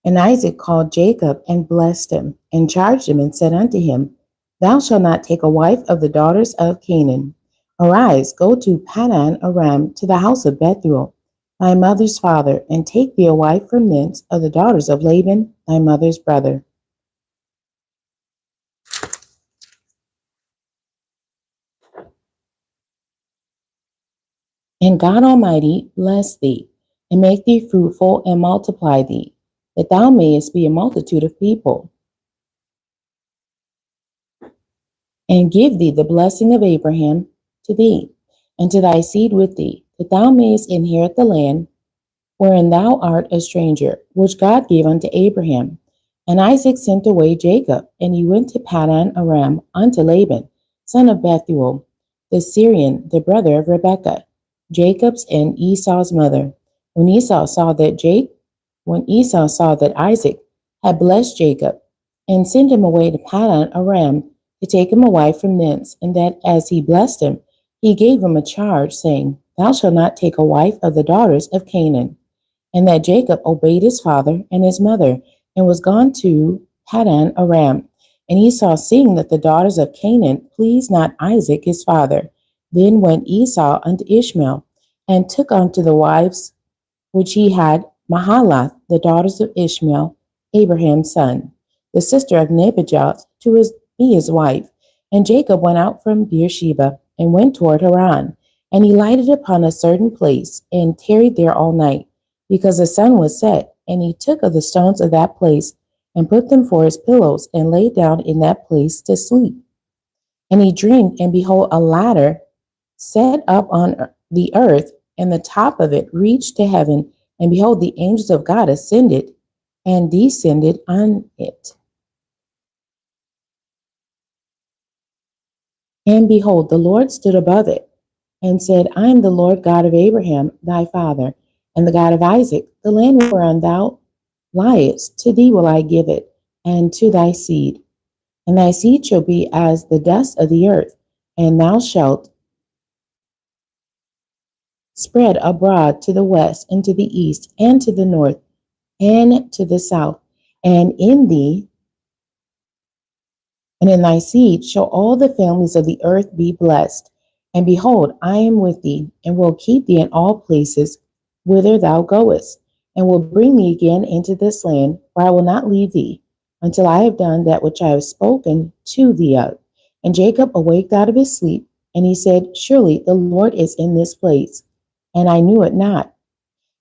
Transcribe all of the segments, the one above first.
And Isaac called Jacob and blessed him, and charged him, and said unto him, Thou shalt not take a wife of the daughters of Canaan. Arise, go to Paddan Aram, to the house of Bethuel, thy mother's father, and take thee a wife from thence of the daughters of Laban, thy mother's brother. And God Almighty bless thee, and make thee fruitful, and multiply thee, that thou mayest be a multitude of people, and give thee the blessing of Abraham to thee, and to thy seed with thee, that thou mayest inherit the land wherein thou art a stranger, which God gave unto Abraham. And Isaac sent away Jacob, and he went to Paddan Aram unto Laban, son of Bethuel, the Syrian, the brother of Rebekah, Jacob's and Esau's mother. When Esau saw that Isaac had blessed Jacob, and sent him away to Paddan Aram to take him a wife from thence, and that as he blessed him, he gave him a charge, saying, Thou shalt not take a wife of the daughters of Canaan. And that Jacob obeyed his father and his mother, and was gone to Paddan Aram. And Esau, seeing that the daughters of Canaan pleased not Isaac his father, then went Esau unto Ishmael, and took unto the wives which he had Mahalath, the daughters of Ishmael, Abraham's son, the sister of Nebajoth, to be his wife. And Jacob went out from Beersheba, and went toward Haran. And he lighted upon a certain place, and tarried there all night, because the sun was set. And he took of the stones of that place, and put them for his pillows, and lay down in that place to sleep. And he dreamed, and behold, a ladder set up on the earth, and the top of it reached to heaven. And behold, the angels of God ascended and descended on it. And behold, the Lord stood above it, and said, I am the Lord God of Abraham thy father, and the God of Isaac. The land whereon thou liest, to thee will I give it, and to thy seed. And thy seed shall be as the dust of the earth, and thou shalt spread abroad to the west, and to the east, and to the north, and to the south. And in thee and in thy seed shall all the families of the earth be blessed. And behold, I am with thee, and will keep thee in all places whither thou goest, and will bring thee again into this land, for I will not leave thee, until I have done that which I have spoken to thee of. And Jacob awaked out of his sleep, and he said, Surely the Lord is in this place, and I knew it not.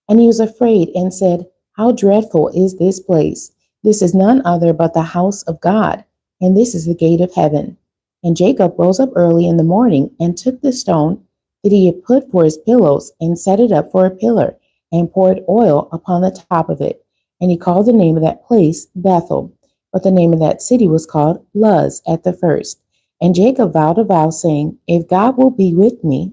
And he was afraid, and said, How dreadful is this place! This is none other but the house of God, and this is the gate of heaven. And Jacob rose up early in the morning, and took the stone that he had put for his pillows, and set it up for a pillar, and poured oil upon the top of it. And he called the name of that place Bethel, but the name of that city was called Luz at the first. And Jacob vowed a vow, saying, If God will be with me,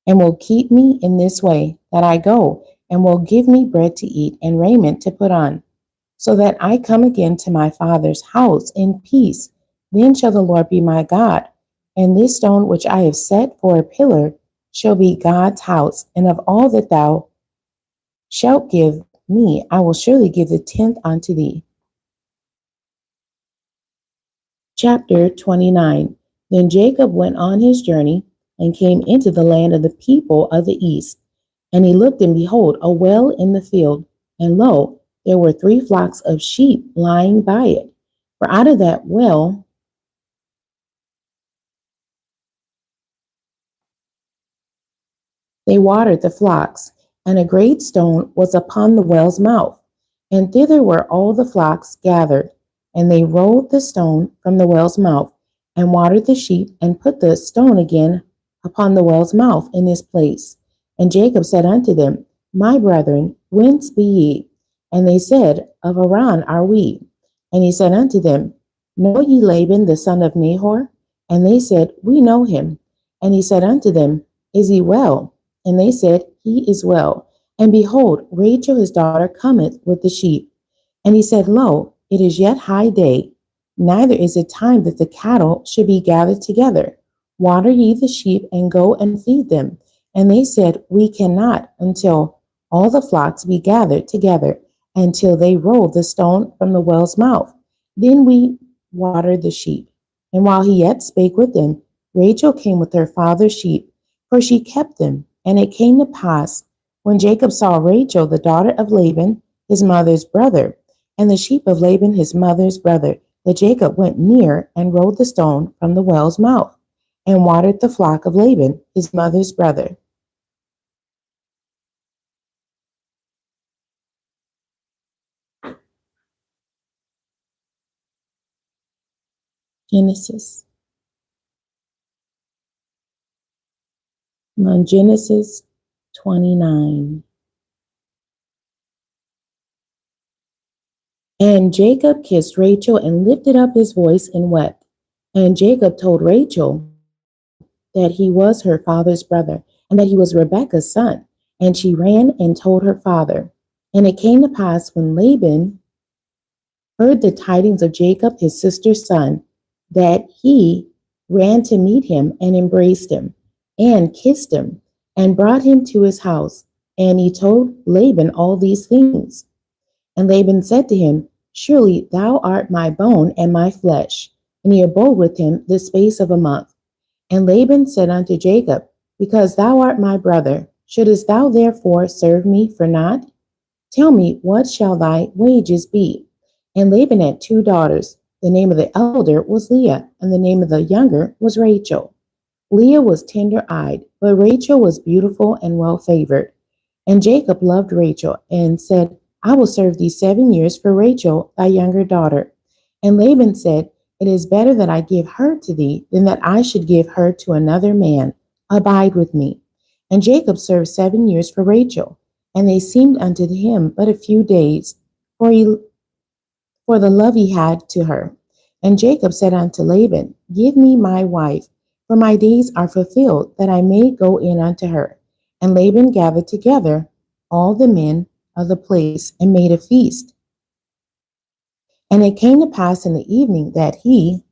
and will keep me in this way that I go, and will give me bread to eat, and raiment to put on, so that I come again to my father's house in peace, then shall the Lord be my God, and this stone which I have set for a pillar shall be God's house. And of all that thou shalt give me, I will surely give the tenth unto thee. Chapter 29. Then Jacob went on his journey, and came into the land of the people of the east. And he looked, and behold, a well in the field, and lo, there were 3 flocks of sheep lying by it. For out of that well they watered the flocks, and a great stone was upon the well's mouth. And thither were all the flocks gathered. And they rolled the stone from the well's mouth, and watered the sheep, and put the stone again upon the well's mouth in his place. And Jacob said unto them, My brethren, whence be ye? And they said, Of Haran are we. And he said unto them, Know ye Laban the son of Nahor? And they said, We know him. And he said unto them, Is he well? And they said, He is well. And behold, Rachel his daughter cometh with the sheep. And he said, Lo, it is yet high day, neither is it time that the cattle should be gathered together. Water ye the sheep, and go and feed them. And they said, We cannot, until all the flocks be gathered together, until they rolled the stone from the well's mouth. Then we watered the sheep. And while he yet spake with them, Rachel came with her father's sheep, for she kept them. And it came to pass, when Jacob saw Rachel, the daughter of Laban, his mother's brother, and the sheep of Laban, his mother's brother, that Jacob went near and rolled the stone from the well's mouth, and watered the flock of Laban, his mother's brother. Genesis. On Genesis 29. And Jacob kissed Rachel and lifted up his voice and wept. And Jacob told Rachel that he was her father's brother, and that he was Rebekah's son. And she ran and told her father. And it came to pass, when Laban heard the tidings of Jacob, his sister's son, that he ran to meet him and embraced him and kissed him and brought him to his house. And he told Laban all these things. And Laban said to him, Surely thou art my bone and my flesh. And he abode with him the space of a month. And Laban said unto Jacob, Because thou art my brother, shouldest thou therefore serve me for naught? Tell me, what shall thy wages be? And Laban had two daughters. The name of the elder was Leah, and the name of the younger was Rachel. Leah was tender-eyed, but Rachel was beautiful and well-favored. And Jacob loved Rachel, and said, I will serve thee 7 years for Rachel, thy younger daughter. And Laban said, It is better that I give her to thee, than that I should give her to another man. Abide with me. And Jacob served 7 years for Rachel, and they seemed unto him but a few days, for the love he had to her. And Jacob said unto Laban, Give me my wife, for my days are fulfilled, that I may go in unto her. And Laban gathered together all the men of the place, and made a feast. And it came to pass in the evening that he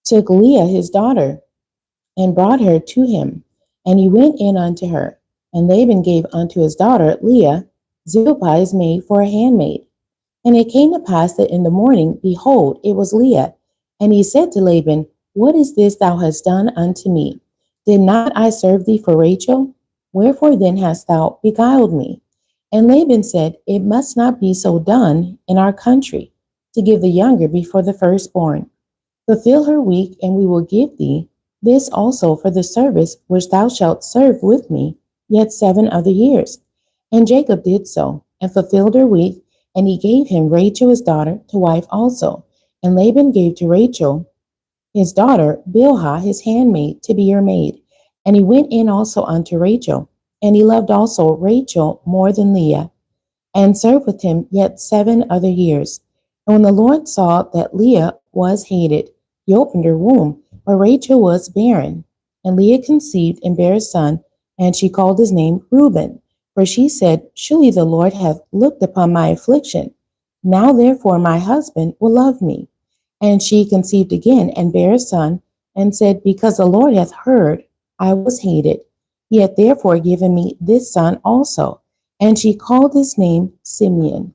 took Leah his daughter, and brought her to him. And he went in unto her. And Laban gave unto his daughter Leah Zilpah his maid for a handmaid. And it came to pass that in the morning, behold, it was Leah. And he said to Laban, What is this thou hast done unto me? Did not I serve thee for Rachel? Wherefore then hast thou beguiled me? And Laban said, It must not be so done in our country, to give the younger before the firstborn. Fulfill her week, and we will give thee this also for the service which thou shalt serve with me yet 7 other years. And Jacob did so, and fulfilled her week, and he gave him Rachel his daughter to wife also. And Laban gave to Rachel his daughter Bilhah his handmaid to be her maid. And he went in also unto Rachel, and he loved also Rachel more than Leah, and served with him yet 7 other years. And when the Lord saw that Leah was hated, he opened her womb, but Rachel was barren. And Leah conceived and bare a son, and she called his name Reuben. For she said, Surely the Lord hath looked upon my affliction. Now therefore my husband will love me. And she conceived again, and bare a son, and said, Because the Lord hath heard, I was hated. He hath therefore given me this son also. And she called his name Simeon.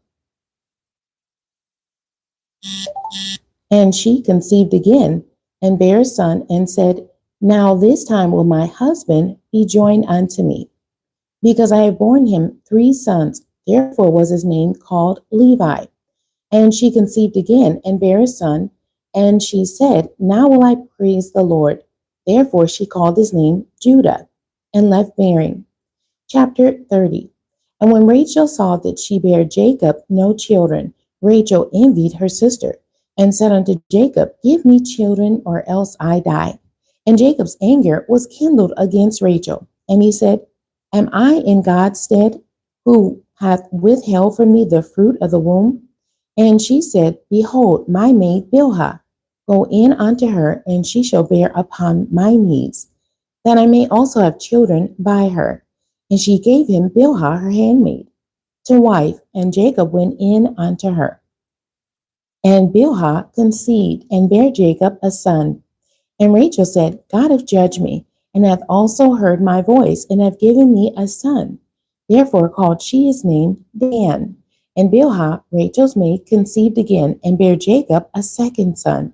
And she conceived again, and bare a son, and said, Now this time will my husband be joined unto me, because I have borne him 3 sons. Therefore was his name called Levi. And she conceived again, and bare a son, and she said, Now will I praise the Lord. Therefore she called his name Judah, and left bearing. Chapter 30. And when Rachel saw that she bare Jacob no children, Rachel envied her sister, and said unto Jacob, Give me children, or else I die. And Jacob's anger was kindled against Rachel. And he said, Am I in God's stead, who hath withheld from me the fruit of the womb? And she said, Behold, my maid Bilhah, go in unto her, and she shall bear upon my knees, that I may also have children by her. And she gave him Bilhah her handmaid to wife, and Jacob went in unto her. And Bilhah conceived, and bare Jacob a son. And Rachel said, God have judged me, and hath also heard my voice, and hath given me a son. Therefore called she his name Dan. And Bilhah, Rachel's maid, conceived again, and bare Jacob a second son.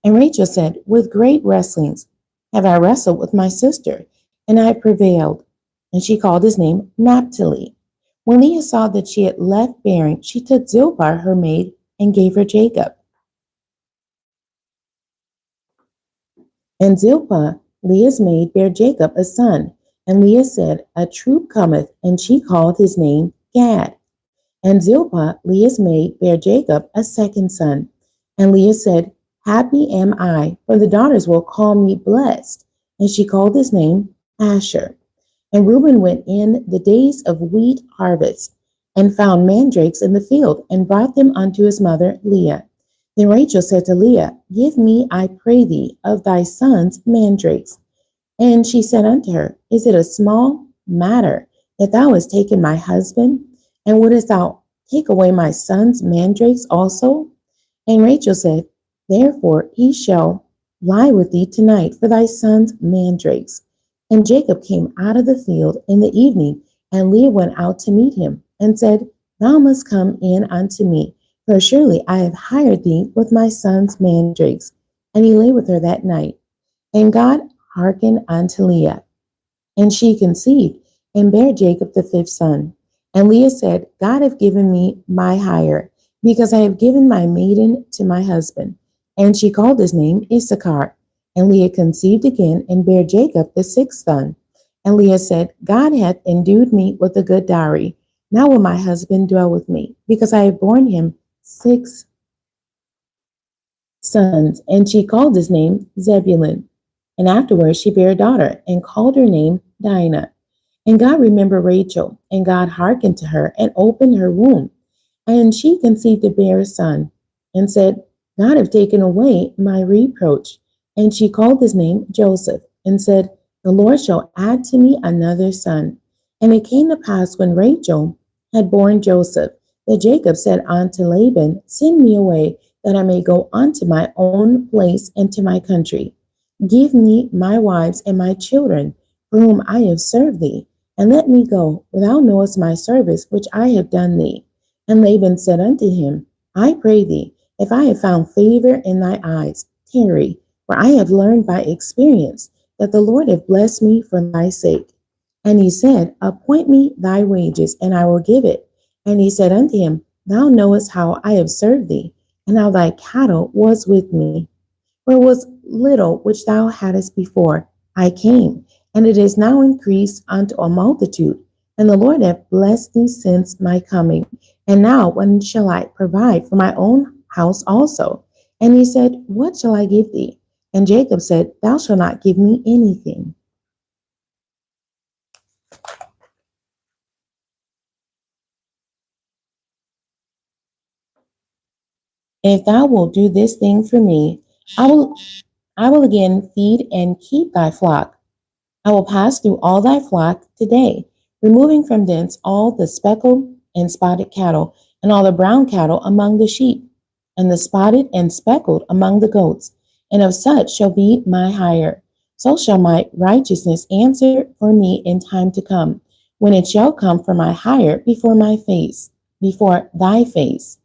And Rachel said, With great wrestlings have I wrestled with my sister, and I prevailed. And she called his name Naphtali. When Leah saw that she had left bearing, she took Zilpah, her maid, and gave her Jacob. And Zilpah, Leah's maid, bare Jacob a son. And Leah said, A troop cometh, and she called his name Gad. And Zilpah, Leah's maid, bare Jacob a second son. And Leah said, Happy am I, for the daughters will call me blessed. And she called his name Asher. And Reuben went in the days of wheat harvest, and found mandrakes in the field, and brought them unto his mother Leah. Then Rachel said to Leah, Give me, I pray thee, of thy sons mandrakes. And she said unto her, Is it a small matter that thou hast taken my husband? And wouldest thou take away my son's mandrakes also? And Rachel said, Therefore he shall lie with thee tonight for thy son's mandrakes. And Jacob came out of the field in the evening, and Leah went out to meet him, and said, Thou must come in unto me, for surely I have hired thee with my son's mandrakes. And he lay with her that night. And God hearkened unto Leah, and she conceived, and bare Jacob the fifth son. And Leah said, God hath given me my hire, because I have given my maiden to my husband. And she called his name Issachar. And Leah conceived again, and bare Jacob the sixth son. And Leah said, God hath endued me with a good dowry. Now will my husband dwell with me, because I have borne him 6 sons. And she called his name Zebulun. And afterwards she bare a daughter, and called her name Dinah. And God remembered Rachel, and God hearkened to her, and opened her womb. And she conceived and bare a son, and said, God have taken away my reproach. And she called his name Joseph, and said, The Lord shall add to me another son. And it came to pass, when Rachel had borne Joseph, that Jacob said unto Laban, Send me away, that I may go unto my own place and to my country. Give me my wives and my children, for whom I have served thee, and let me go, for thou knowest my service which I have done thee. And Laban said unto him, I pray thee, if I have found favor in thy eyes, tarry, for I have learned by experience that the Lord hath blessed me for thy sake. And he said, Appoint me thy wages, and I will give it. And he said unto him, Thou knowest how I have served thee, and how thy cattle was with me. For it was little which thou hadst before I came, and it is now increased unto a multitude. And the Lord hath blessed thee since my coming. And now when shall I provide for my own house also? And he said, What shall I give thee? And Jacob said, Thou shalt not give me anything. If thou wilt do this thing for me, I will I will again feed and keep thy flock. I will pass through all thy flock today, removing from thence all the speckled and spotted cattle, and all the brown cattle among the sheep, and the spotted and speckled among the goats, and of such shall be my hire. So shall my righteousness answer for me in time to come, when it shall come for my hire before my face, before thy face.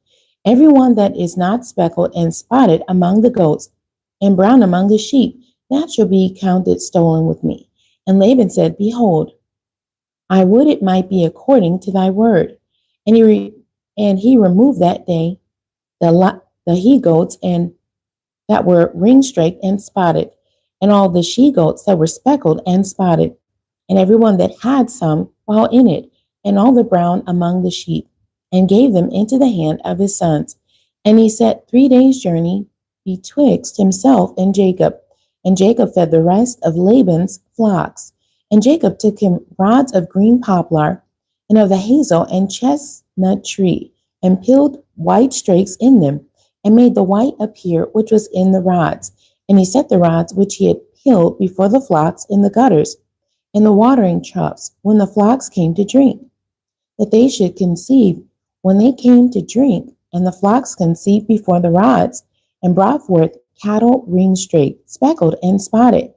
Every one that is not speckled and spotted among the goats, and brown among the sheep, that shall be counted stolen with me. And Laban said, Behold, I would it might be according to thy word. And he removed that day the he goats and that were ring-straked and spotted, and all the she goats that were speckled and spotted, and every one that had some while in it, and all the brown among the sheep, and gave them into the hand of his sons. And he set 3 days' journey betwixt himself and Jacob. And Jacob fed the rest of Laban's flocks. And Jacob took him rods of green poplar, and of the hazel and chestnut tree, and peeled white strakes in them, and made the white appear which was in the rods. And he set the rods which he had peeled before the flocks in the gutters, in the watering troughs, when the flocks came to drink, that they should conceive when they came to drink. And the flocks conceived before the rods, and brought forth cattle ring-straked, speckled, and spotted.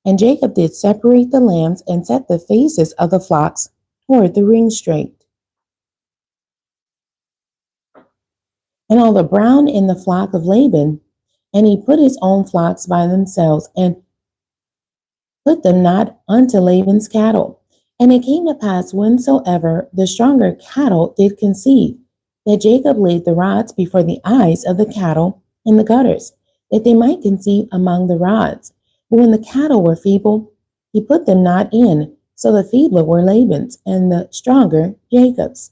And Jacob did separate the lambs and set the faces of the flocks toward the ring straight. And all the brown in the flock of Laban, and he put his own flocks by themselves, and put them not unto Laban's cattle. And it came to pass, whensoever the stronger cattle did conceive, that Jacob laid the rods before the eyes of the cattle in the gutters, that they might conceive among the rods. But when the cattle were feeble, he put them not in. So the feebler were Laban's, and the stronger Jacob's.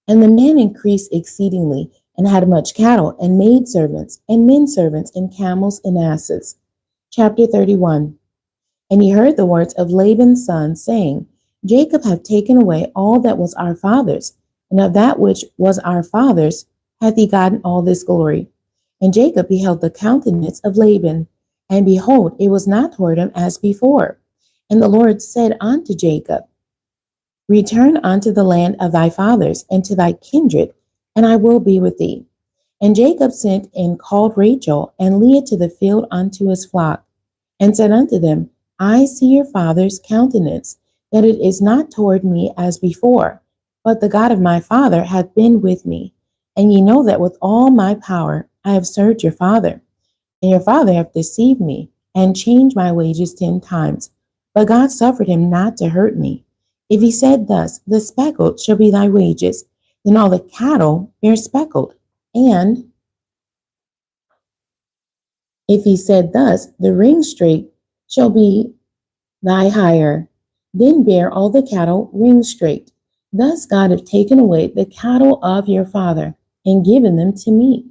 And the man increased exceedingly, and had much cattle, and maidservants, and men servants, and camels, and asses. Chapter 31. And he heard the words of Laban's son, saying, Jacob hath taken away all that was our father's, and of that which was our father's hath he gotten all this glory. And Jacob beheld the countenance of Laban, and behold, it was not toward him as before. And the Lord said unto Jacob, Return unto the land of thy fathers, and to thy kindred, and I will be with thee. And Jacob sent and called Rachel and Leah to the field unto his flock, and said unto them, I see your father's countenance, that it is not toward me as before, but the God of my father hath been with me. And ye know that with all my power I have served your father. And your father hath deceived me, and changed my wages 10 times. But God suffered him not to hurt me. If he said thus, the speckled shall be thy wages, then all the cattle bear speckled. And if he said thus, the ring straight shall be thy hire, then bear all the cattle ring straight. Thus God hath taken away the cattle of your father, and given them to me.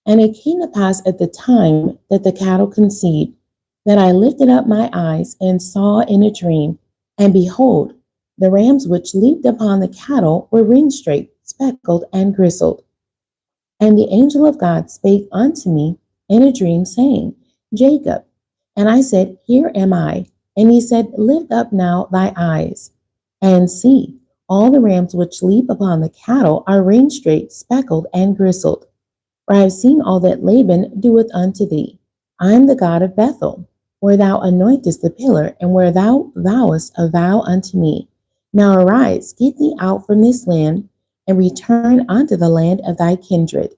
And it came to pass at the time that the cattle conceived, that I lifted up my eyes and saw in a dream, and behold, the rams which leaped upon the cattle were ring straight, speckled, and grizzled. And the angel of God spake unto me in a dream, saying, Jacob. And I said, Here am I. And he said, Lift up now thy eyes, and see, all the rams which leap upon the cattle are ring straight, speckled, and grizzled. For I have seen all that Laban doeth unto thee. I am the God of Bethel, where thou anointest the pillar, and where thou vowest a vow unto me. Now arise, get thee out from this land, and return unto the land of thy kindred.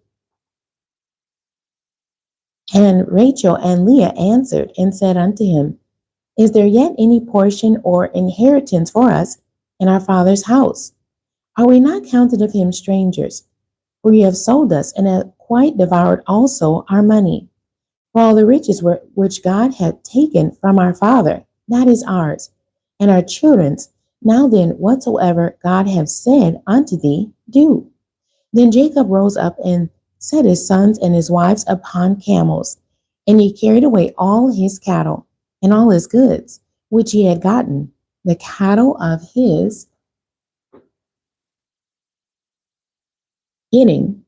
And Rachel and Leah answered and said unto him, Is there yet any portion or inheritance for us in our father's house? Are we not counted of him strangers? For ye have sold us, and have quite devoured also our money. For all the riches which God hath taken from our father, that is ours, and our children's. Now then, whatsoever God hath said unto thee, do. Then Jacob rose up and set his sons and his wives upon camels, and he carried away all his cattle and all his goods, which he had gotten, the cattle of his getting,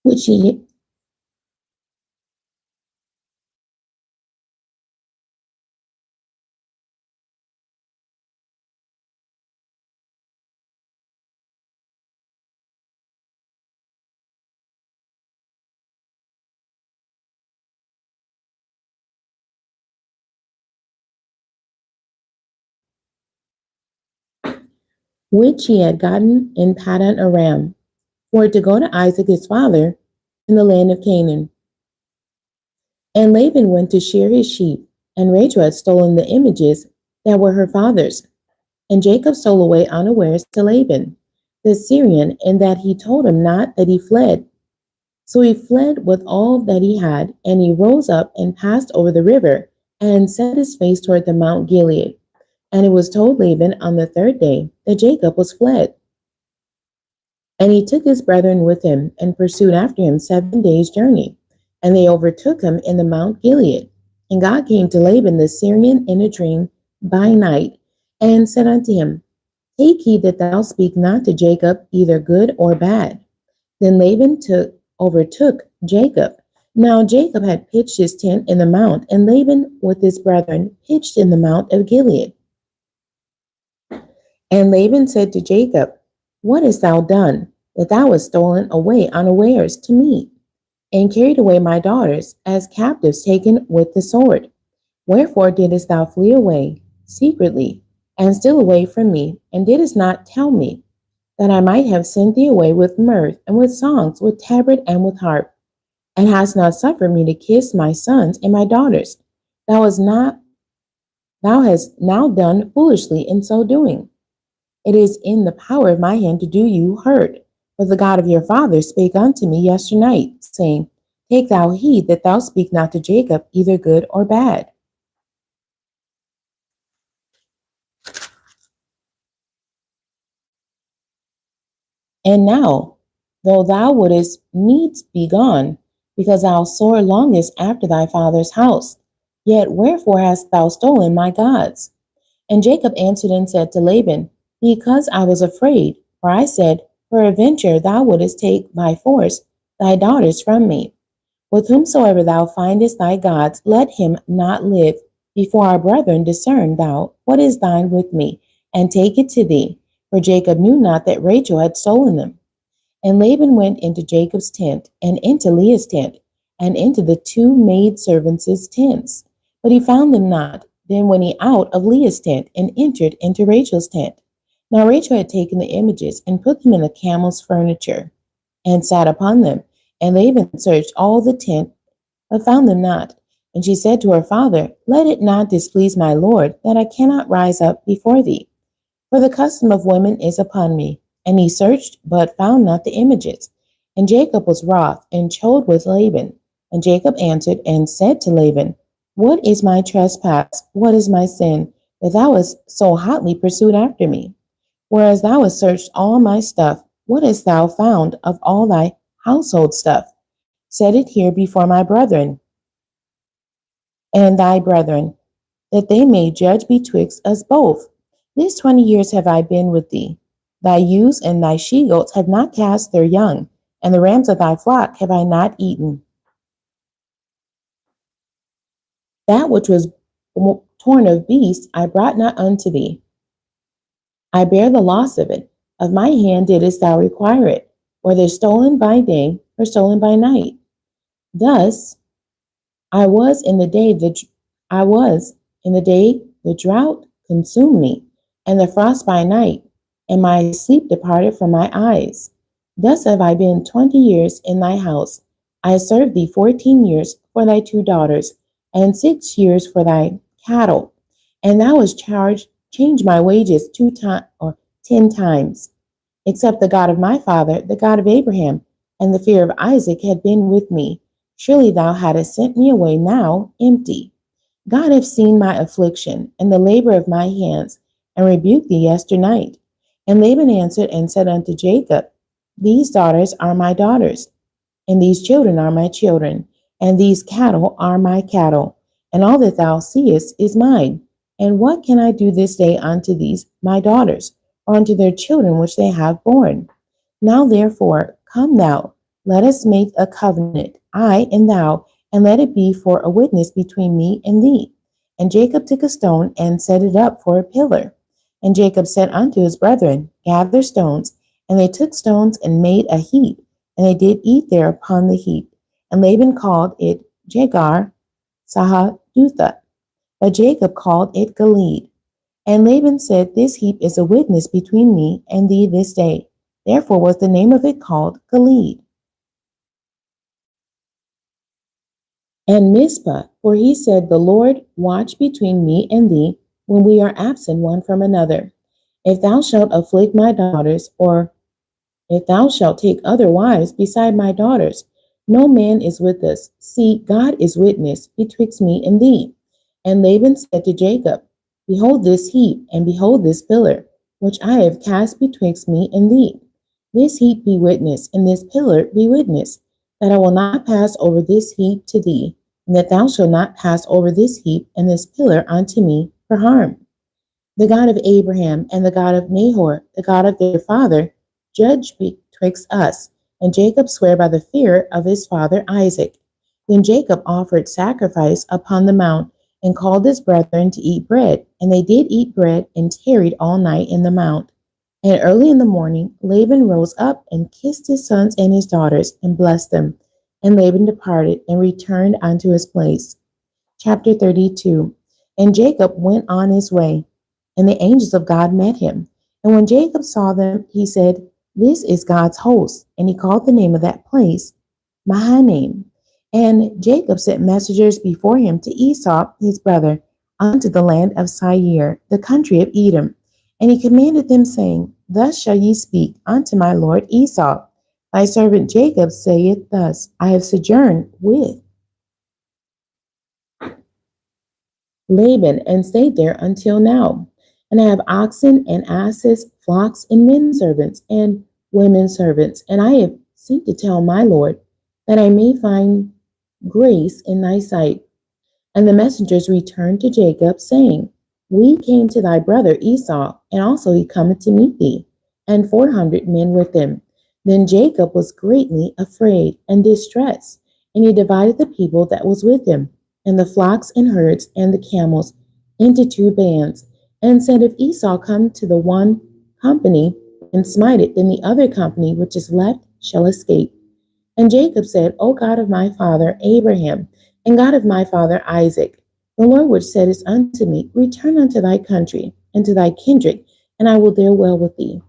which he had gotten in Paddan Aram, for to go to Isaac his father in the land of Canaan. And Laban went to shear his sheep, and Rachel had stolen the images that were her father's. And Jacob stole away unawares to Laban, the Syrian, in that he told him not that he fled. So he fled with all that he had, and he rose up and passed over the river, and set his face toward the Mount Gilead. And it was told Laban on the 3rd day that Jacob was fled. And he took his brethren with him, and pursued after him 7 days' journey. And they overtook him in the Mount Gilead. And God came to Laban the Syrian in a dream by night, and said unto him, Take heed that thou speak not to Jacob either good or bad. Then Laban overtook Jacob. Now Jacob had pitched his tent in the mount, and Laban with his brethren pitched in the Mount of Gilead. And Laban said to Jacob, What hast thou done, that thou hast stolen away unawares to me? and carried away my daughters as captives taken with the sword. Wherefore didst thou flee away secretly, and steal away from me, and didst not tell me, that I might have sent thee away with mirth, and with songs, with tabret, and with harp, and hast not suffered me to kiss my sons and my daughters? Thou hast not thou hast now done foolishly in so doing. It is in the power of my hand to do you hurt. For the God of your father spake unto me yesternight, saying, Take thou heed that thou speak not to Jacob either good or bad. And now, though thou wouldest needs be gone, because thou sore longest after thy father's house, yet wherefore hast thou stolen my gods? And Jacob answered and said to Laban, Because I was afraid, for I said, Peradventure thou wouldest take by force thy daughters from me. With whomsoever thou findest thy gods, let him not live. Before our brethren discern thou what is thine with me, and take it to thee. For Jacob knew not that Rachel had stolen them. And Laban went into Jacob's tent, and into Leah's tent, and into the two maidservants' tents. But he found them not. Then went he out of Leah's tent, and entered into Rachel's tent. Now Rachel had taken the images, and put them in the camel's furniture, and sat upon them. And Laban searched all the tent, but found them not. And she said to her father, Let it not displease my lord, that I cannot rise up before thee. For the custom of women is upon me. And he searched, but found not the images. And Jacob was wroth, and chode with Laban. And Jacob answered and said to Laban, What is my trespass? What is my sin, that thou hast so hotly pursued after me? Whereas thou hast searched all my stuff, what hast thou found of all thy household stuff? Set it here before my brethren and thy brethren, that they may judge betwixt us both. These 20 years have I been with thee. Thy ewes and thy she goats have not cast their young, and the rams of thy flock have I not eaten. That which was torn of beasts I brought not unto thee. I bear the loss of it. Of my hand didst thou require it, whether stolen by day or stolen by night. Thus I was in the day the drought consumed me, and the frost by night, and my sleep departed from my eyes. Thus have I been 20 years in thy house. I served thee 14 years for thy two daughters, and 6 years for thy cattle. And thou hast changed my wages 10 times. Except the God of my father, the God of Abraham, and the fear of Isaac had been with me, surely thou hadst sent me away now empty. God hath seen my affliction and the labor of my hands, and rebuked thee yesternight. And Laban answered and said unto Jacob, These daughters are my daughters, and these children are my children, and these cattle are my cattle, and all that thou seest is mine. And what can I do this day unto these my daughters, or unto their children which they have borne? Now therefore, come thou, let us make a covenant, I and thou, and let it be for a witness between me and thee. And Jacob took a stone and set it up for a pillar. And Jacob said unto his brethren, Gather stones. And they took stones and made a heap, and they did eat there upon the heap. And Laban called it Jegar Sahadutha, but Jacob called it Gilead. And Laban said, This heap is a witness between me and thee this day. Therefore was the name of it called Gilead. And Mizpah, for he said, The Lord watch between me and thee when we are absent one from another. If thou shalt afflict my daughters, or if thou shalt take other wives beside my daughters, no man is with us. See, God is witness betwixt me and thee. And Laban said to Jacob, Behold this heap, and behold this pillar, which I have cast betwixt me and thee. This heap be witness, and this pillar be witness, that I will not pass over this heap to thee, and that thou shalt not pass over this heap and this pillar unto me for harm. The God of Abraham and the God of Nahor, the God of their father, judge betwixt us. And Jacob sware by the fear of his father Isaac. Then Jacob offered sacrifice upon the mount, and called his brethren to eat bread. And they did eat bread, and tarried all night in the mount. And early in the morning Laban rose up and kissed his sons and his daughters, and blessed them. And Laban departed and returned unto his place. Chapter 32. And Jacob went on his way, and the angels of God met him. And when Jacob saw them, he said, This is God's host. And he called the name of that place Mahanaim. And Jacob sent messengers before him to Esau, his brother, unto the land of Seir, the country of Edom. And he commanded them, saying, Thus shall ye speak unto my lord Esau. Thy servant Jacob saith thus, I have sojourned with Laban and stayed there until now. And I have oxen and asses, flocks and men servants and women servants. And I have sent to tell my Lord that I may find grace in thy sight. And the messengers returned to Jacob, saying, We came to thy brother Esau, and also he cometh to meet thee, and 400 men with him. Then Jacob was greatly afraid and distressed, and he divided the people that was with him, and the flocks and herds and the camels, into two bands, and said, If Esau come to the one company and smite it, then the other company which is left shall escape. And Jacob said, O God of my father Abraham, and God of my father Isaac, the Lord which saidest unto me, Return unto thy country and to thy kindred, and I will there well with thee.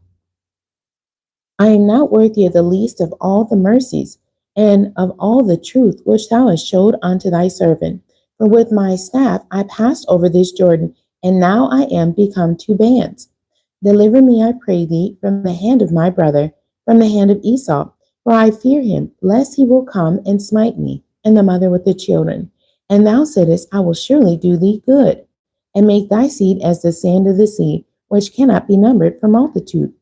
I am not worthy of the least of all the mercies and of all the truth which thou hast showed unto thy servant. For with my staff I passed over this Jordan, and now I am become two bands. Deliver me, I pray thee, from the hand of my brother, from the hand of Esau, for I fear him, lest he will come and smite me, and the mother with the children. And thou saidest, I will surely do thee good, and make thy seed as the sand of the sea, which cannot be numbered for multitude.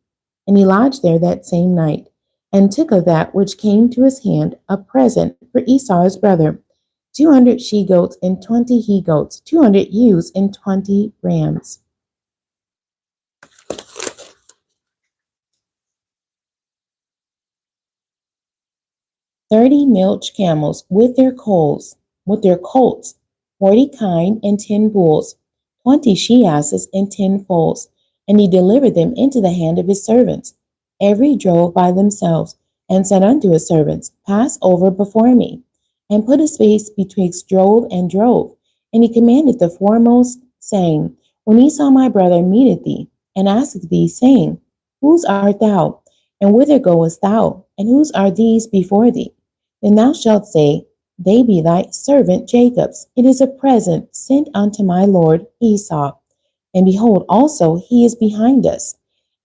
And he lodged there that same night, and took of that which came to his hand a present for Esau his brother, 200 she goats and 20 he goats, 200 ewes and 20 rams. 30 milch camels with their colts, 40 kine and 10 bulls, 20 she asses and 10 foals. And he delivered them into the hand of his servants. Every drove by themselves, and said unto his servants, Pass over before me, and put a space betwixt drove and drove. And he commanded the foremost, saying, When Esau my brother meeteth thee, and asketh thee, saying, Whose art thou? And whither goest thou? And whose are these before thee? Then thou shalt say, They be thy servant Jacob's. It is a present sent unto my lord Esau. And behold, also he is behind us.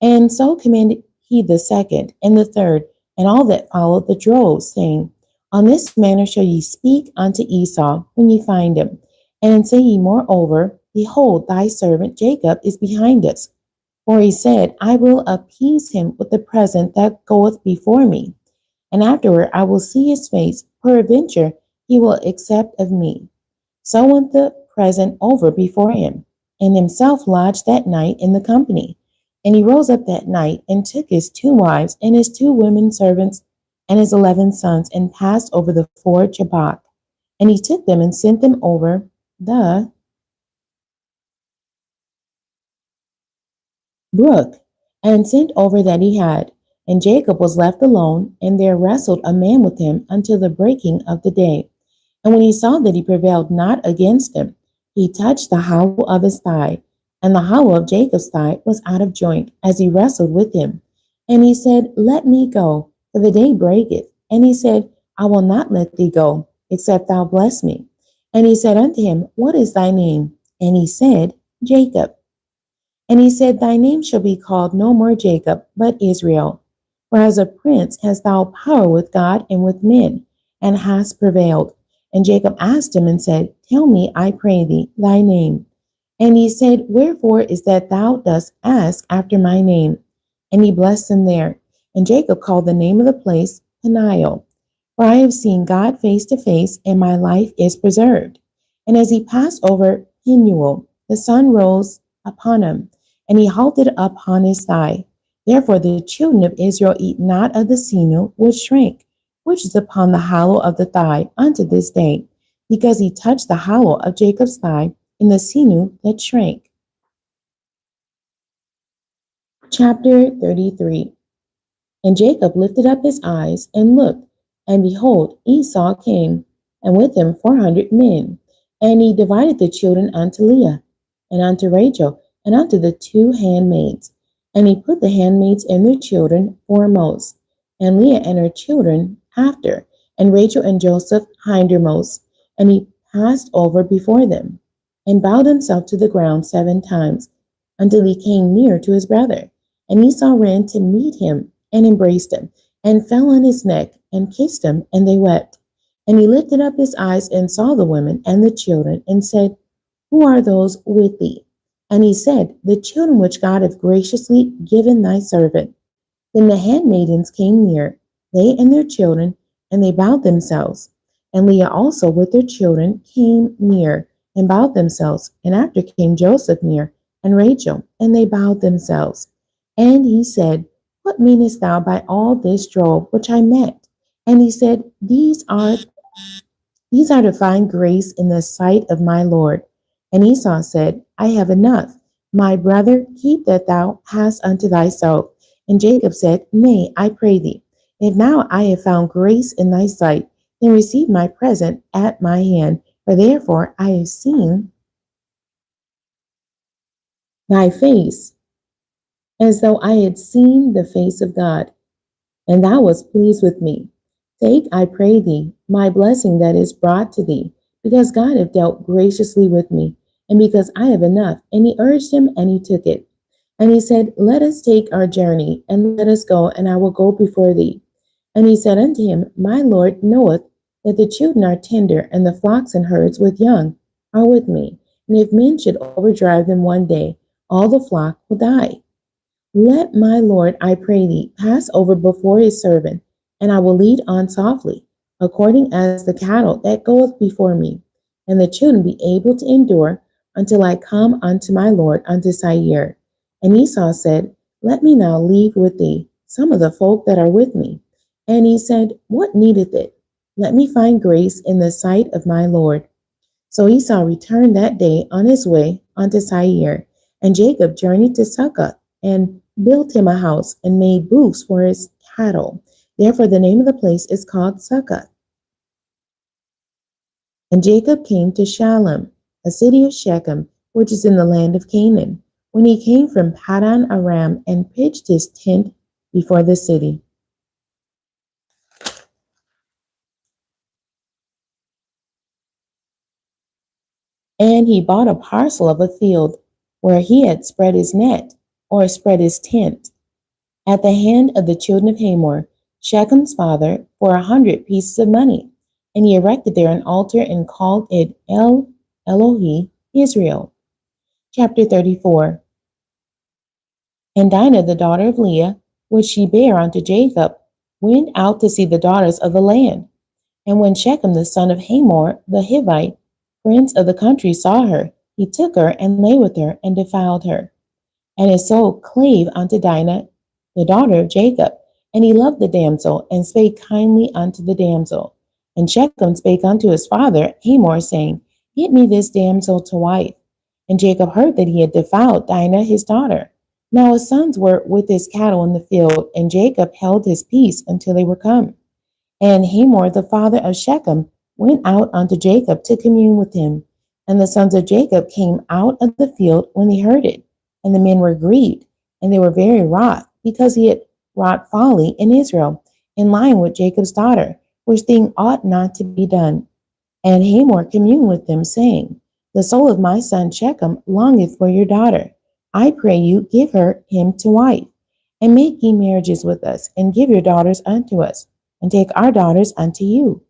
And so commanded he the second and the third, and all that followed the droves, saying, On this manner shall ye speak unto Esau when ye find him. And say ye moreover, Behold, thy servant Jacob is behind us. For he said, I will appease him with the present that goeth before me, and afterward I will see his face, peradventure he will accept of me. So went the present over before him, and himself lodged that night in the company. And he rose up that night, and took his 2 wives, and his 2 women servants, and his 11 sons, and passed over the ford Jabbok. And he took them and sent them over the brook, and sent over that he had. And Jacob was left alone, and there wrestled a man with him until the breaking of the day. And when he saw that he prevailed not against him, he touched the hollow of his thigh, and the hollow of Jacob's thigh was out of joint, as he wrestled with him. And he said, Let me go, for the day breaketh. And he said, I will not let thee go, except thou bless me. And he said unto him, What is thy name? And he said, Jacob. And he said, Thy name shall be called no more Jacob, but Israel. For as a prince hast thou power with God and with men, and hast prevailed. And Jacob asked him and said, Tell me, I pray thee, thy name. And he said, Wherefore is that thou dost ask after my name? And he blessed him there. And Jacob called the name of the place Peniel. For I have seen God face to face, and my life is preserved. And as he passed over Penuel, the sun rose upon him, and he halted upon his thigh. Therefore the children of Israel eat not of the sinew which shrank, which is upon the hollow of the thigh unto this day, because he touched the hollow of Jacob's thigh in the sinew that shrank. Chapter 33. And Jacob lifted up his eyes and looked, And behold, Esau came, and with him 400 men. And he divided the children unto Leah, and unto Rachel, and unto the two handmaids. And he put the handmaids and their children foremost, and Leah and her children after, and Rachel and Joseph hindermost. And he passed over before them, and bowed himself to the ground 7 times, until he came near to his brother. And Esau ran to meet him, and embraced him, and fell on his neck, and kissed him, and they wept. And he lifted up his eyes, and saw the women and the children, and said, Who are those with thee? And he said, The children which God hath graciously given thy servant. Then the handmaidens came near, they and their children, and they bowed themselves. And Leah also with their children came near, and bowed themselves. And after came Joseph near, and Rachel, and they bowed themselves. And he said, What meanest thou by all this drove which I met? And he said, These are to find grace in the sight of my Lord. And Esau said, I have enough. My brother, keep that thou hast unto thyself. And Jacob said, Nay, I pray thee, if now I have found grace in thy sight, then receive my present at my hand. For therefore I have seen thy face, as though I had seen the face of God, and thou wast pleased with me. Take, I pray thee, my blessing that is brought to thee, because God hath dealt graciously with me, and because I have enough. And he urged him, and he took it. And he said, Let us take our journey, and let us go, and I will go before thee. And he said unto him, My Lord knoweth that the children are tender, and the flocks and herds with young are with me. And if men should overdrive them one day, all the flock will die. Let my Lord, I pray thee, pass over before his servant, and I will lead on softly, according as the cattle that goeth before me, and the children be able to endure until I come unto my Lord unto Seir. And Esau said, Let me now leave with thee some of the folk that are with me. And he said, What needeth it? Let me find grace in the sight of my Lord. So Esau returned that day on his way unto Seir, and Jacob journeyed to Succoth, and built him a house, and made booths for his cattle. Therefore the name of the place is called Succoth. And Jacob came to Shalem, a city of Shechem, which is in the land of Canaan, when he came from Paddan Aram, and pitched his tent before the city. And he bought a parcel of a field, where he had spread his net, or spread his tent, at the hand of the children of Hamor, Shechem's father, for 100 pieces of money. And he erected there an altar, and called it El Elohi Israel. Chapter 34. And Dinah, the daughter of Leah, which she bare unto Jacob, went out to see the daughters of the land. And when Shechem the son of Hamor the Hivite, prince of the country, saw her, he took her, and lay with her, and defiled her. And his soul clave unto Dinah, the daughter of Jacob. And he loved the damsel, and spake kindly unto the damsel. And Shechem spake unto his father Hamor, saying, Get me this damsel to wife. And Jacob heard that he had defiled Dinah his daughter. Now his sons were with his cattle in the field, and Jacob held his peace until they were come. And Hamor, the father of Shechem, went out unto Jacob to commune with him. And the sons of Jacob came out of the field when they heard it. And the men were grieved, and they were very wroth, because he had wrought folly in Israel, in lying with Jacob's daughter, which thing ought not to be done. And Hamor communed with them, saying, The soul of my son Shechem longeth for your daughter. I pray you, give her him to wife, and make ye marriages with us, and give your daughters unto us, and take our daughters unto you.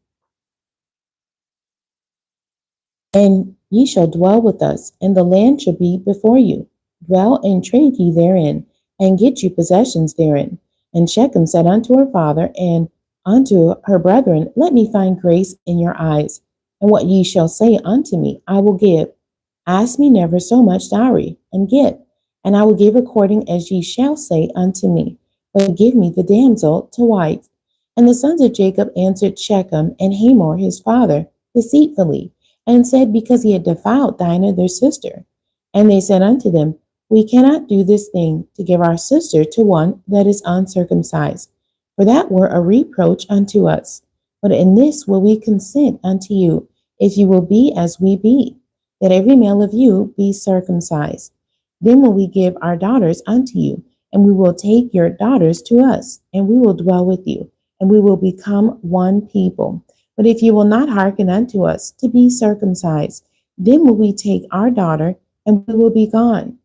And ye shall dwell with us, and the land shall be before you. Dwell and trade ye therein, and get you possessions therein. And Shechem said unto her father and unto her brethren, Let me find grace in your eyes, and what ye shall say unto me, I will give. Ask me never so much dowry, and get, and I will give according as ye shall say unto me. But give me the damsel to wife. And the sons of Jacob answered Shechem and Hamor his father deceitfully, and said, Because he had defiled Dinah their sister. And they said unto them, We cannot do this thing, to give our sister to one that is uncircumcised, for that were a reproach unto us. But in this will we consent unto you, if you will be as we be, that every male of you be circumcised. Then will we give our daughters unto you, and we will take your daughters to us, and we will dwell with you, and we will become one people. But if you will not hearken unto us to be circumcised, then will we take our daughter, and we will be gone.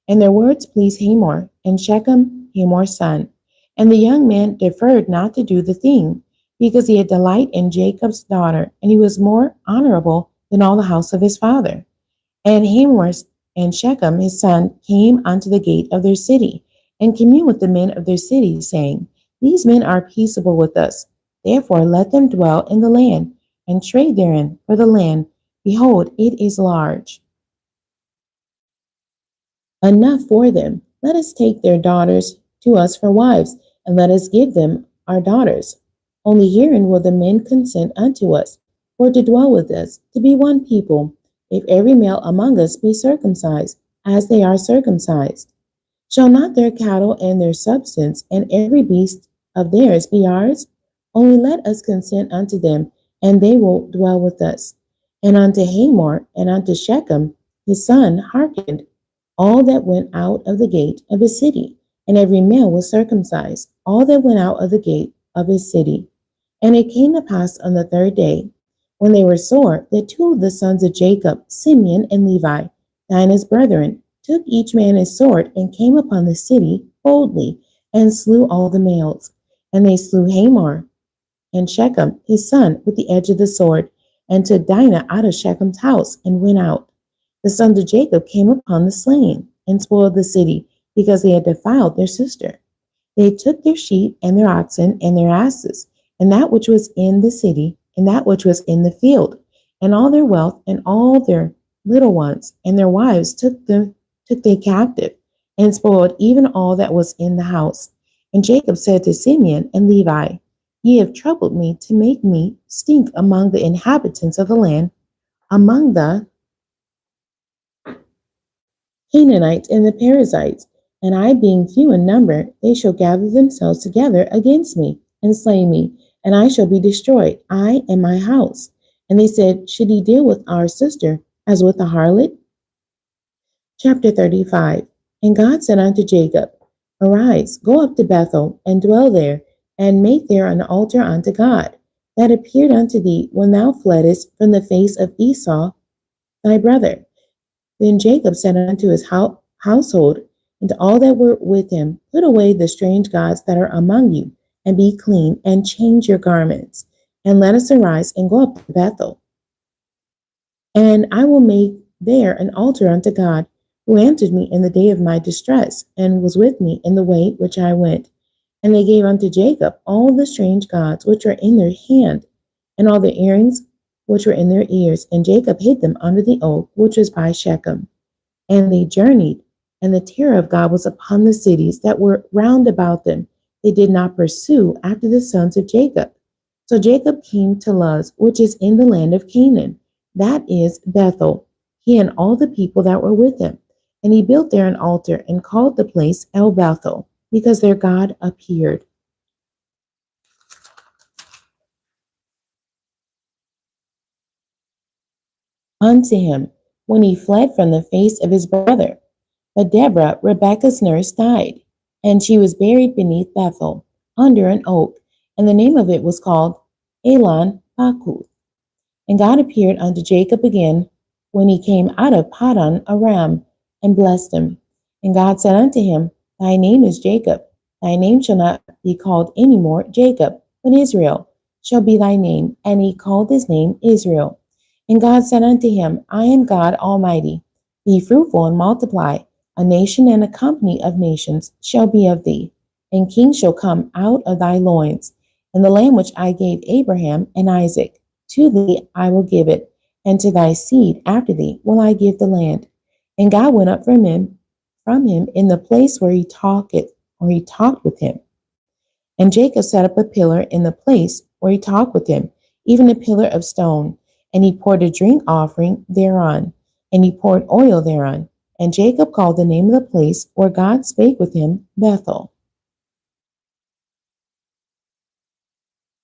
And their words pleased Hamor, and Shechem, Hamor's son. And the young man deferred not to do the thing, because he had delight in Jacob's daughter, and he was more honorable than all the house of his father. And Hamor and Shechem his son came unto the gate of their city, and communed with the men of their city, saying, These men are peaceable with us. Therefore let them dwell in the land, and trade therein, for the land, behold, it is large. Enough for them. Let us take their daughters to us for wives, and let us give them our daughters. Only herein will the men consent unto us, for to dwell with us, to be one people, if every male among us be circumcised, as they are circumcised. Shall not their cattle and their substance and every beast of theirs be ours? Only let us consent unto them, and they will dwell with us. And unto Hamor and unto Shechem his son hearkened all that went out of the gate of his city, and every male was circumcised, all that went out of the gate of his city. And it came to pass on the third day, when they were sore, that two of the sons of Jacob, Simeon and Levi, Dinah's brethren, took each man his sword, and came upon the city boldly, and slew all the males. And they slew Hamor and Shechem his son with the edge of the sword, and took Dinah out of Shechem's house, and went out. The sons of Jacob came upon the slain, and spoiled the city, because they had defiled their sister. They took their sheep, and their oxen, and their asses, and that which was in the city, and that which was in the field, and all their wealth, and all their little ones, and their wives took they captive, and spoiled even all that was in the house. And Jacob said to Simeon and Levi, Ye have troubled me to make me stink among the inhabitants of the land, among the Canaanites and the Perizzites, and I being few in number, they shall gather themselves together against me, and slay me, and I shall be destroyed, I and my house. And they said, Should he deal with our sister as with a harlot? Chapter 35. And God said unto Jacob, Arise, go up to Bethel, and dwell there, and make there an altar unto God, that appeared unto thee when thou fleddest from the face of Esau thy brother. Then Jacob said unto his household, and to all that were with him, Put away the strange gods that are among you, and be clean, and change your garments, and let us arise and go up to Bethel. And I will make there an altar unto God, who answered me in the day of my distress, and was with me in the way which I went. And they gave unto Jacob all the strange gods which were in their hand, and all the earrings which were in their ears, and Jacob hid them under the oak which was by Shechem. And they journeyed, and the terror of God was upon the cities that were round about them. They did not pursue after the sons of Jacob. So Jacob came to Luz, which is in the land of Canaan, that is Bethel, he and all the people that were with him. And he built there an altar, and called the place El Bethel, because their God appeared unto him when he fled from the face of his brother. But Deborah, Rebekah's nurse, died, and she was buried beneath Bethel, under an oak, and the name of it was called Elon Bakuth. And God appeared unto Jacob again when he came out of Paddan Aram, and blessed him. And God said unto him, Thy name is Jacob. Thy name shall not be called any more Jacob, but Israel shall be thy name. And he called his name Israel. And God said unto him, I am God Almighty. Be fruitful and multiply. A nation and a company of nations shall be of thee, and kings shall come out of thy loins. And the land which I gave Abraham and Isaac, to thee I will give it, and to thy seed after thee will I give the land. And God went up from him in the place where he talked with him. And Jacob set up a pillar in the place where he talked with him, even a pillar of stone. And he poured a drink offering thereon, and he poured oil thereon. And Jacob called the name of the place where God spake with him Bethel.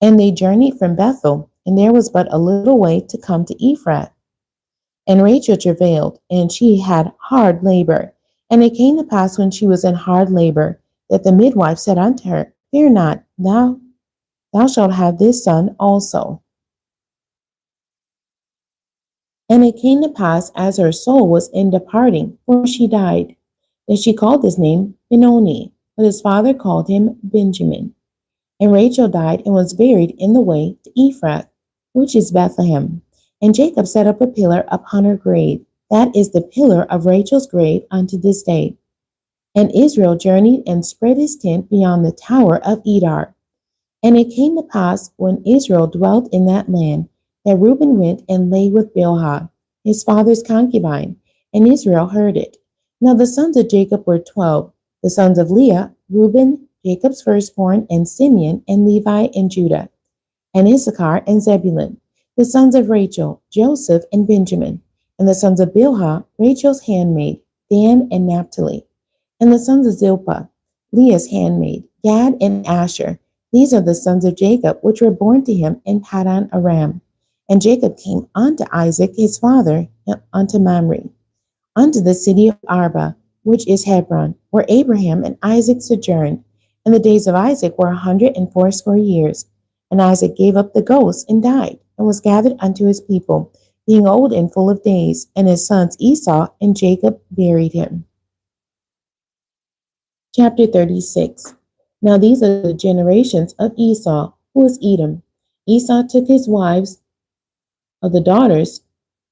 And they journeyed from Bethel, and there was but a little way to come to Ephrath. And Rachel travailed, and she had hard labor. And it came to pass when she was in hard labor, that the midwife said unto her, Fear not, thou shalt have this son also. And it came to pass, as her soul was in departing, for she died, that she called his name Benoni, but his father called him Benjamin. And Rachel died and was buried in the way to Ephrath, which is Bethlehem. And Jacob set up a pillar upon her grave. That is the pillar of Rachel's grave unto this day. And Israel journeyed and spread his tent beyond the tower of Edar. And it came to pass, when Israel dwelt in that land, that Reuben went and lay with Bilhah, his father's concubine, and Israel heard it. Now the sons of Jacob were 12, the sons of Leah, Reuben, Jacob's firstborn, and Simeon, and Levi, and Judah, and Issachar, and Zebulun. The sons of Rachel, Joseph, and Benjamin. And the sons of Bilhah, Rachel's handmaid, Dan, and Naphtali. And the sons of Zilpah, Leah's handmaid, Gad, and Asher. These are the sons of Jacob, which were born to him in Paddan Aram. And Jacob came unto Isaac his father, unto Mamre, unto the city of Arba, which is Hebron, where Abraham and Isaac sojourned. And the days of Isaac were 180 years. And Isaac gave up the ghost and died, and was gathered unto his people, being old and full of days. And his sons Esau and Jacob buried him. Chapter 36. Now these are the generations of Esau, who was Edom. Esau took his wives of the daughters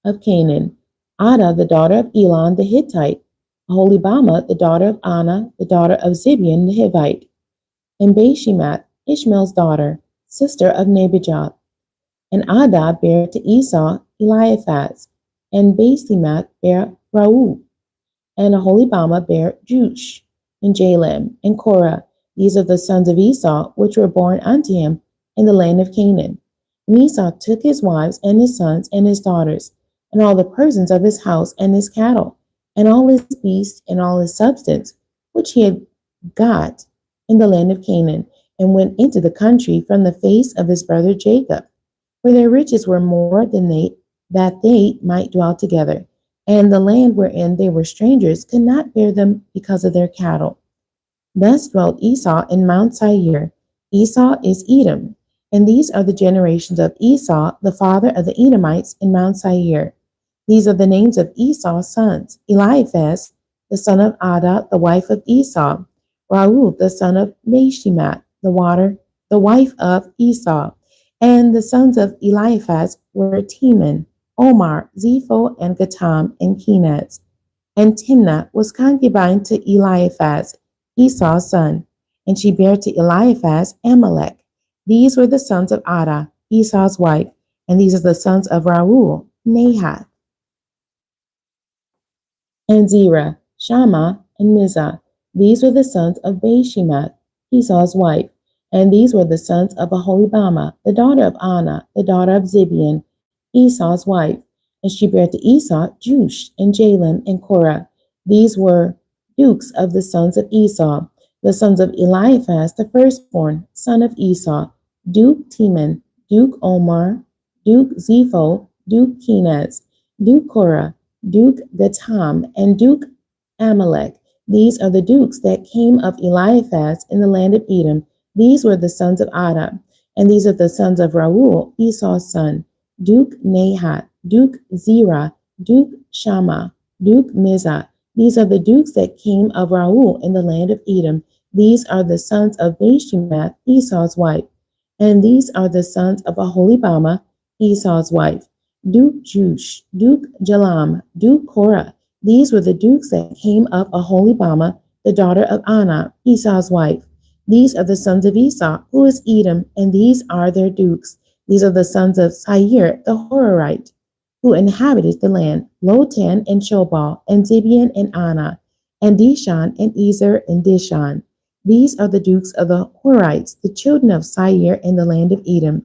of Canaan, Adah the daughter of Elon the Hittite, Aholibamah the daughter of Anna, the daughter of Zibeon the Hivite, and Bashemath, Ishmael's daughter, sister of Nebajoth. And Adah bare to Esau Eliphaz, and Basemath bare Reu, and Aholibamah bare Jush, and Jalem, and Korah. These are the sons of Esau, which were born unto him in the land of Canaan. And Esau took his wives, and his sons, and his daughters, and all the persons of his house, and his cattle, and all his beasts, and all his substance, which he had got in the land of Canaan, and went into the country from the face of his brother Jacob. For their riches were more than that they might dwell together, and the land wherein they were strangers could not bear them because of their cattle. Thus dwelt Esau in Mount Seir. Esau is Edom. And these are the generations of Esau, the father of the Edomites, in Mount Seir. These are the names of Esau's sons: Eliphaz, the son of Adah, the wife of Esau; Reu, the son of Bashemath, the wife of Esau. And the sons of Eliphaz were Teman, Omar, Zepho, and Gatam, and Kenaz. And Timnah was concubine to Eliphaz, Esau's son, and she bare to Eliphaz Amalek. These were the sons of Adah, Esau's wife, and these are the sons of Reuel, Nahath, and Zerah, Shammah, and Mizah. These were the sons of Bashemath, Esau's wife, and these were the sons of Aholibamah, the daughter of Anna, the daughter of Zibeon, Esau's wife, and she bare to Esau Jush, and Jalem, and Korah. These were dukes of the sons of Esau. The sons of Eliphaz, the firstborn, son of Esau: Duke Teman, Duke Omar, Duke Zepho, Duke Kenaz, Duke Korah, Duke Gatam, and Duke Amalek. These are the dukes that came of Eliphaz in the land of Edom. These were the sons of Adah. And these are the sons of Reuel, Esau's son: Duke Nahath, Duke Zerah, Duke Shammah, Duke Mizah. These are the dukes that came of Reuel in the land of Edom. These are the sons of Bashemath, Esau's wife. And these are the sons of Aholibamah, Esau's wife: Duke Jush, Duke Jalam, Duke Korah. These were the dukes that came of Aholibamah, the daughter of Anna, Esau's wife. These are the sons of Esau, who is Edom, and these are their dukes. These are the sons of Seir the Horite, who inhabited the land: Lotan, and Shobal, and Zibeon, and Anna, and Dishan, and Ezer, and Dishan. These are the dukes of the Horites, the children of Seir in the land of Edom.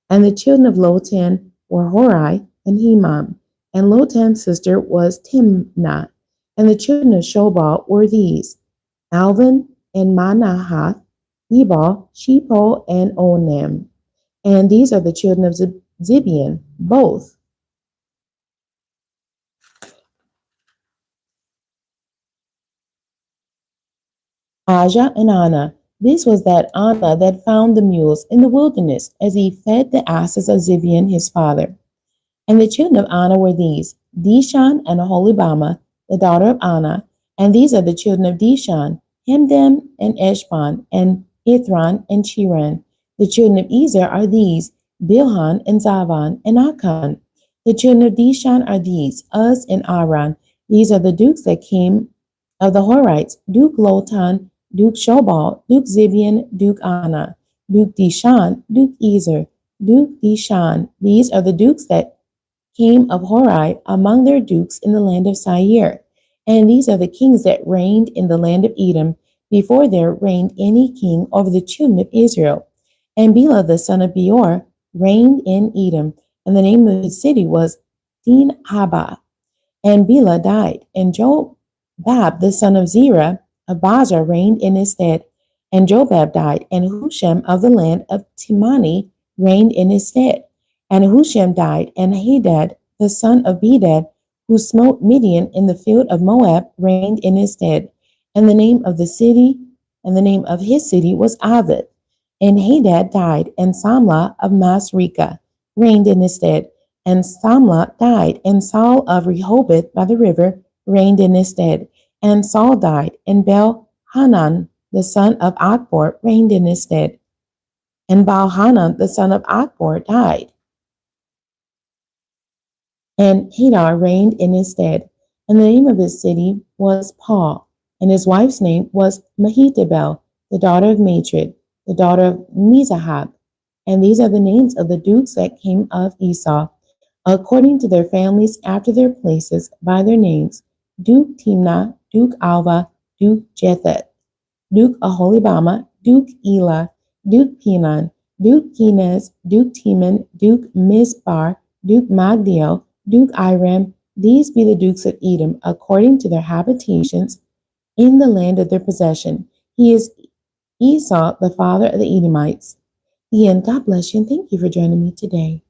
And the children of Lotan were Hori and Hemam, and Lotan's sister was Timnah. And the children of Shobal were these: Alvan, and Manahath, Ebal, Shepho, and Onam. And these are the children of Zibeon, both Aja and Anna. This was that Anna that found the mules in the wilderness as he fed the asses of Zibeon his father. And the children of Anna were these, Dishan and Aholibama, the daughter of Anna. And these are the children of Dishan, Hemdem and Eshban, and Ithran and Chiran. The children of Ezer are these, Bilhan and Zavan and Akan. The children of Dishan are these, Uz and Aran. These are the dukes that came of the Horites, Duke Lotan, Duke Shobal, Duke Zibian, Duke Anna, Duke Dishan, Duke Ezer, Duke Dishan. These are the dukes that came of Hori among their dukes in the land of Sair. And these are the kings that reigned in the land of Edom. Before there reigned any king over the children of Israel. And Bela the son of Beor reigned in Edom, and the name of his city was Dinhabah. And Bela died, and Jobab the son of Zerah of Bazar reigned in his stead. And Jobab died, and Husham of the land of Timani reigned in his stead. And Husham died, and Hadad the son of Bedad, who smote Midian in the field of Moab, reigned in his stead. And the name of the city, and the name of his city was Avid. And Hadad died, and Samlah of Masrekah reigned in his stead. And Samlah died, and Saul of Rehoboth by the river reigned in his stead. And Saul died, and Baal-Hanan the son of Achbor reigned in his stead. And Baal-Hanan the son of Achbor died, and Hadar reigned in his stead. And the name of his city was Paul, and his wife's name was Mehetabel, the daughter of Matred, the daughter of Mezahab. And these are the names of the dukes that came of Esau, according to their families after their places, by their names: Duke Timnah, Duke Alva, Duke Jethet, Duke Aholibama, Duke Elah, Duke Pinon, Duke Kenaz, Duke Teman, Duke Mizbar, Duke Magdiel, Duke Iram. These be the dukes of Edom, according to their habitations in the land of their possession. He is Esau, the father of the Edomites. The end. God bless you, and thank you for joining me today.